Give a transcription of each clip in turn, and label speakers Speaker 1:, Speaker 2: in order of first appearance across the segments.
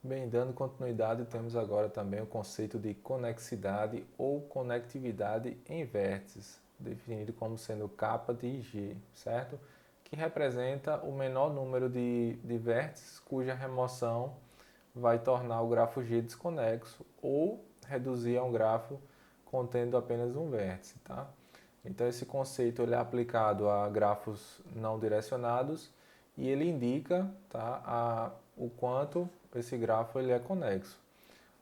Speaker 1: Bem, dando continuidade, temos agora também o conceito de conexidade ou conectividade em vértices, definido como sendo capa de G, certo? Que representa o menor número de vértices cuja remoção vai tornar o grafo G desconexo ou reduzir a um grafo contendo apenas um vértice, tá? Então esse conceito ele é aplicado a grafos não direcionados e ele indica, tá, o quanto esse grafo ele é conexo.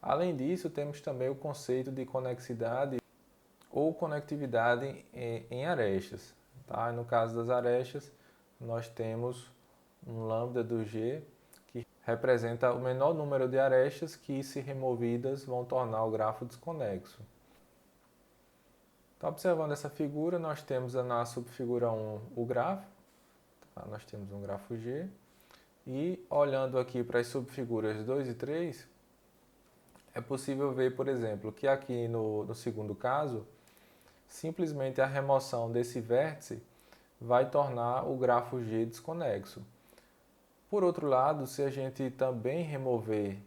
Speaker 1: Além disso, temos também o conceito de conexidade ou conectividade em arestas. Tá? No caso das arestas, nós temos um lambda do G que representa o menor número de arestas que, se removidas, vão tornar o grafo desconexo. Então, observando essa figura, nós temos na subfigura 1 o grafo, tá? Nós temos um grafo G, e olhando aqui para as subfiguras 2 e 3, é possível ver, por exemplo, que aqui no segundo caso, simplesmente a remoção desse vértice vai tornar o grafo G desconexo. Por outro lado, se a gente também remover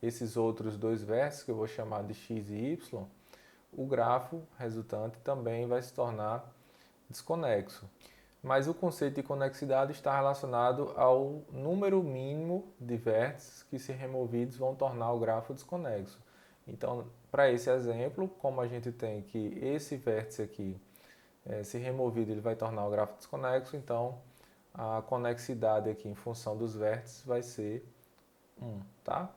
Speaker 1: esses outros dois vértices, que eu vou chamar de x e y, o grafo resultante também vai se tornar desconexo. Mas o conceito de conexidade está relacionado ao número mínimo de vértices que, se removidos, vão tornar o grafo desconexo. Então, para esse exemplo, como a gente tem que esse vértice aqui, se removido, ele vai tornar o grafo desconexo, então a conexidade aqui em função dos vértices vai ser 1, tá?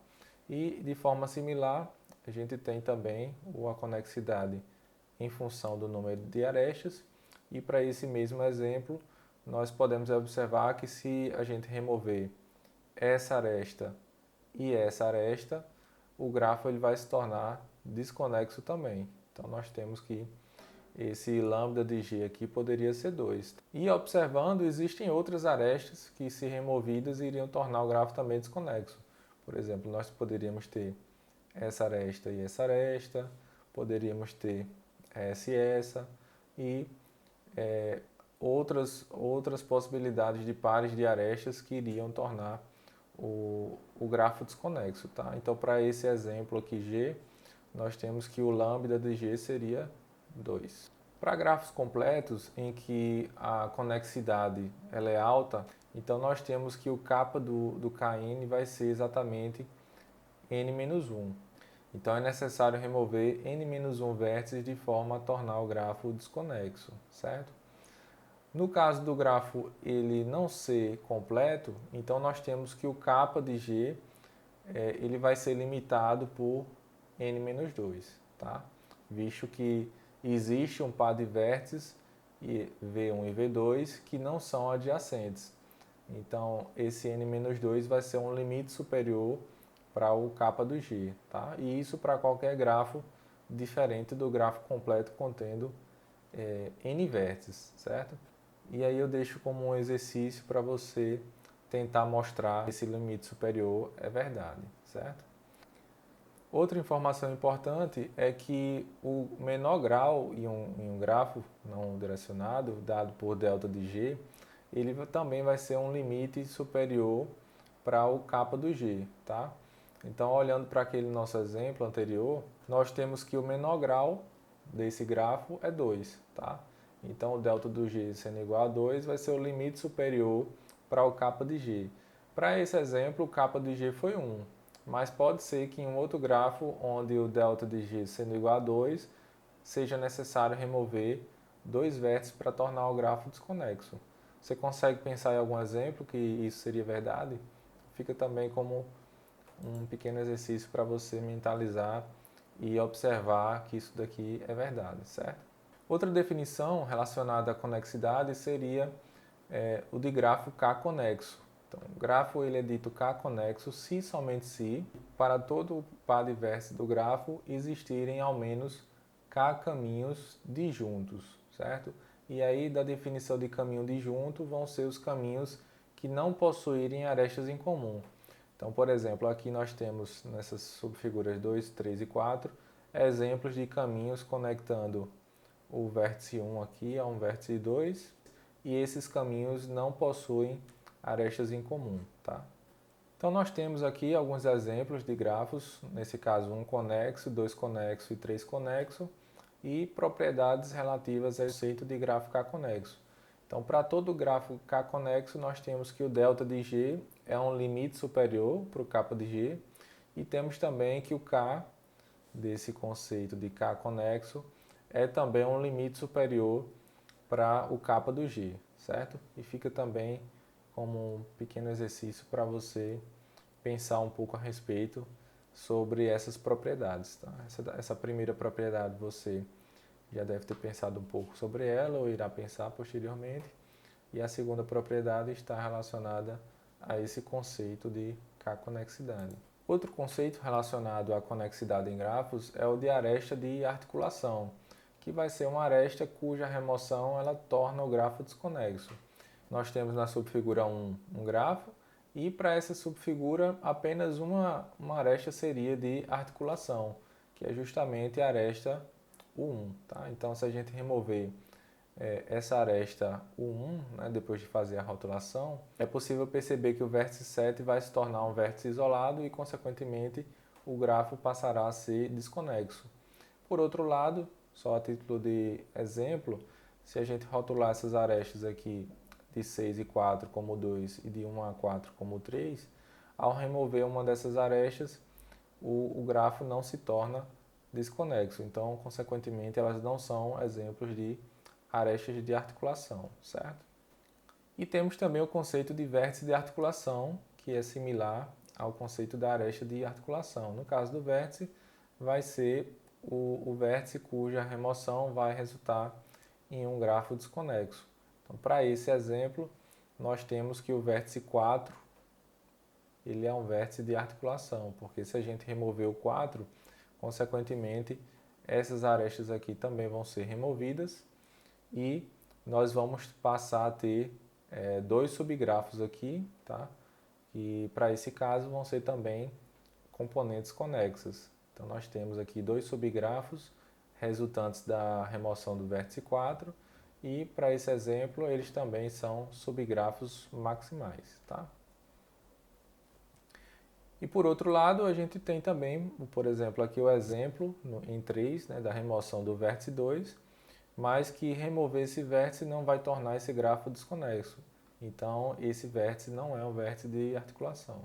Speaker 1: E de forma similar, a gente tem também a conexidade em função do número de arestas, e para esse mesmo exemplo, nós podemos observar que, se a gente remover essa aresta e essa aresta, o grafo ele vai se tornar desconexo também. Então nós temos que esse lambda de G aqui poderia ser 2. E observando, existem outras arestas que, se removidas, iriam tornar o grafo também desconexo. Por exemplo, nós poderíamos ter essa aresta, poderíamos ter essa e essa, e outras possibilidades de pares de arestas que iriam tornar o grafo desconexo. Tá? Então, para esse exemplo aqui G, nós temos que o lambda de G seria 2. Para grafos completos, em que a conexidade ela é alta, então nós temos que o kappa do Kn vai ser exatamente n-1. Então é necessário remover n-1 vértices de forma a tornar o grafo desconexo, certo? No caso do grafo ele não ser completo, então nós temos que o kappa de G ele vai ser limitado por n-2, tá? Visto que existe um par de vértices, V1 e V2, que não são adjacentes. Então, esse n-2 vai ser um limite superior para o kappa do G, tá? E isso para qualquer grafo diferente do grafo completo contendo n vértices, certo? E aí eu deixo como um exercício para você tentar mostrar esse limite superior é verdade, certo? Outra informação importante é que o menor grau em um grafo não direcionado, dado por delta de G, ele também vai ser um limite superior para o kappa do G, tá? Então, olhando para aquele nosso exemplo anterior, nós temos que o menor grau desse grafo é 2, tá? Então, o delta do G sendo igual a 2 vai ser o limite superior para o kappa de G. Para esse exemplo, o kappa de G foi 1, mas pode ser que em um outro grafo, onde o delta de G sendo igual a 2, seja necessário remover dois vértices para tornar o grafo desconexo. Você consegue pensar em algum exemplo que isso seria verdade? Fica também como um pequeno exercício para você mentalizar e observar que isso daqui é verdade, certo? Outra definição relacionada à conexidade seria o de grafo K-conexo. Então, o grafo ele é dito K-conexo se somente se, para todo par de vértices do grafo, existirem ao menos K caminhos disjuntos, certo? E aí, da definição de caminho disjunto, vão ser os caminhos que não possuírem arestas em comum. Então, por exemplo, aqui nós temos nessas subfiguras 2, 3 e 4 exemplos de caminhos conectando o vértice 1 aqui a um vértice 2, e esses caminhos não possuem arestas em comum, tá? Então nós temos aqui alguns exemplos de grafos, nesse caso um conexo, dois conexo e três conexo, e propriedades relativas ao conceito de grafo K-conexo. Então para todo grafo K-conexo nós temos que o delta de G é um limite superior para o kappa de G, e temos também que o K desse conceito de K-conexo é também um limite superior para o kappa do G, certo? E fica também como um pequeno exercício para você pensar um pouco a respeito sobre essas propriedades. Tá? Essa primeira propriedade você já deve ter pensado um pouco sobre ela ou irá pensar posteriormente. E a segunda propriedade está relacionada a esse conceito de K-conexidade. Outro conceito relacionado à conexidade em grafos é o de aresta de articulação, que vai ser uma aresta cuja remoção ela torna o grafo desconexo. Nós temos na subfigura 1 um grafo, e para essa subfigura apenas uma aresta seria de articulação, que é justamente a aresta U1. Tá? Então, se a gente remover essa aresta U1, né, depois de fazer a rotulação, é possível perceber que o vértice 7 vai se tornar um vértice isolado e, consequentemente, o grafo passará a ser desconexo. Por outro lado, só a título de exemplo, se a gente rotular essas arestas aqui de 6 e 4 como 2 e de 1 a 4 como 3, ao remover uma dessas arestas, o grafo não se torna desconexo. Então, consequentemente, elas não são exemplos de arestas de articulação, certo? E temos também o conceito de vértice de articulação, que é similar ao conceito da aresta de articulação. No caso do vértice, vai ser o vértice cuja remoção vai resultar em um grafo desconexo. Então, para esse exemplo, nós temos que o vértice 4 ele é um vértice de articulação, porque se a gente remover o 4, consequentemente, essas arestas aqui também vão ser removidas e nós vamos passar a ter dois subgrafos aqui, tá? E para esse caso vão ser também componentes conexas. Então nós temos aqui dois subgrafos resultantes da remoção do vértice 4 e para esse exemplo eles também são subgrafos maximais, tá? E por outro lado, a gente tem também, por exemplo, aqui o exemplo em 3, né, da remoção do vértice 2, mas que remover esse vértice não vai tornar esse grafo desconexo. Então, esse vértice não é um vértice de articulação.